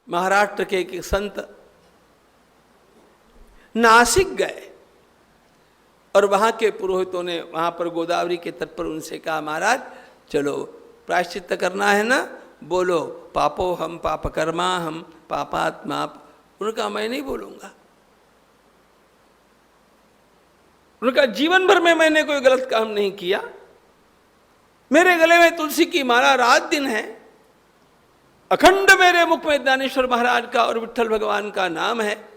महाराष्ट्र के एक संत नासिक गए और वहां के पुरोहितों ने वहां पर गोदावरी के तट पर उनसे कहा, महाराज चलो प्रायश्चित्त करना है ना, बोलो पापो हम पाप कर्मा हम पापात्मा। उन्होंने कहा मैं नहीं बोलूंगा। उन्होंने कहा जीवन भर में मैंने कोई गलत काम नहीं किया, मेरे गले में तुलसी की माला रात दिन है, अखंड मेरे मुख में ज्ञानेश्वर महाराज का और विट्ठल भगवान का नाम है,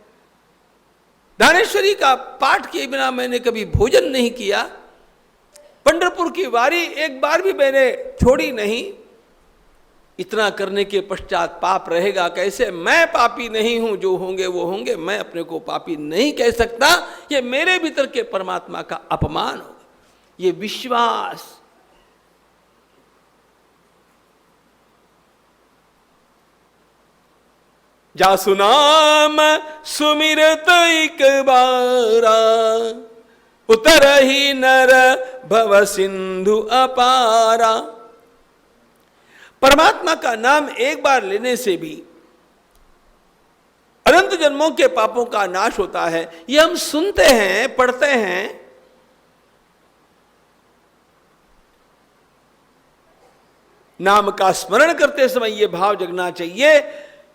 ज्ञानेश्वरी का पाठ किए बिना मैंने कभी भोजन नहीं किया, पंढरपुर की वारी एक बार भी मैंने छोड़ी नहीं। इतना करने के पश्चात पाप रहेगा कैसे? मैं पापी नहीं हूं, जो होंगे वो होंगे, मैं अपने को पापी नहीं कह सकता। ये मेरे भीतर के परमात्मा का अपमान होगा। ये विश्वास, जासु नाम सुमिरत एक बारा, उतर ही नर भव सिंधु अपारा। परमात्मा का नाम एक बार लेने से भी अनंत जन्मों के पापों का नाश होता है। ये हम सुनते हैं, पढ़ते हैं, नाम का स्मरण करते समय ये भाव जगना चाहिए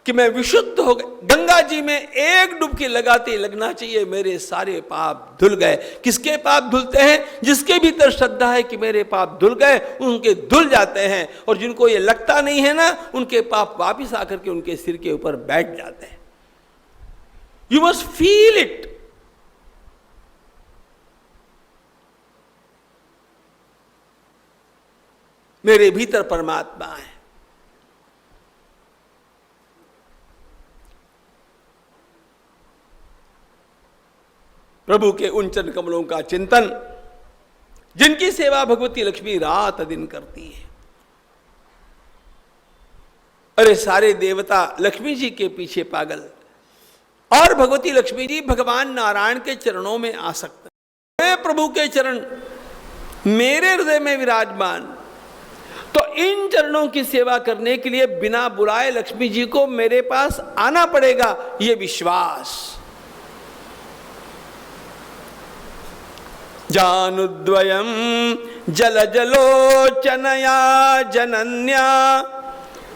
कि मैं विशुद्ध हो गया। गंगा जी में एक डुबकी लगाते ही लगना चाहिए मेरे सारे पाप धुल गए। किसके पाप धुलते हैं? जिसके भीतर श्रद्धा है कि मेरे पाप धुल गए, उनके धुल जाते हैं। और जिनको ये लगता नहीं है ना, उनके पाप वापिस आकर के उनके सिर के ऊपर बैठ जाते हैं। You must feel it. मेरे भीतर परमात्मा है। प्रभु के उन चरण कमलों का चिंतन, जिनकी सेवा भगवती लक्ष्मी रात दिन करती है। अरे सारे देवता लक्ष्मी जी के पीछे पागल, और भगवती लक्ष्मी जी भगवान नारायण के चरणों में आसक्त। मैं प्रभु के चरण मेरे हृदय में विराजमान, तो इन चरणों की सेवा करने के लिए बिना बुलाए लक्ष्मी जी को मेरे पास आना पड़ेगा। ये विश्वास। जानुद्वयम जल जलोचनया जनन्या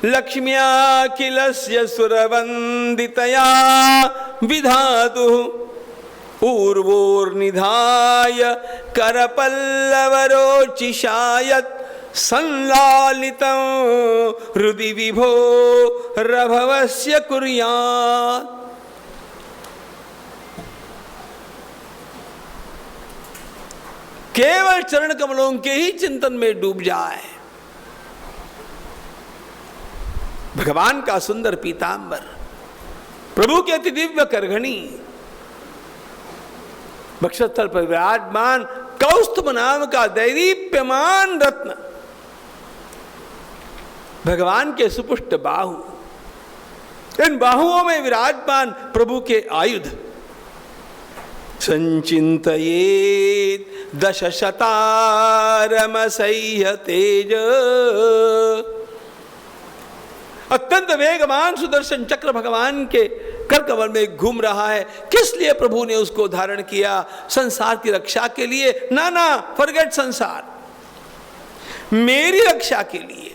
लक्ष्म्या किलस्य सुरवंदितया विधातु पूर्वोर्निधाय करपल्लवरोचिषायत् संलालितं हृदि विभो रभवस्य कुर्यात्। केवल चरण कमलों के ही चिंतन में डूब जाए। भगवान का सुंदर पीतांबर, प्रभु के अति दिव्य करघनी, वक्षस्थल पर विराजमान कौस्तुभ नाम का दैदीप्यमान रत्न, भगवान के सुपुष्ट बाहु, इन बाहुओं में विराजमान प्रभु के आयुध। संचिंतयेत् दशशतारमसह्य तेज। अत्यंत वेगवान सुदर्शन चक्र भगवान के कर कमल में घूम रहा है। किस लिए प्रभु ने उसको धारण किया? संसार की रक्षा के लिए? ना ना, फॉरगेट संसार, मेरी रक्षा के लिए।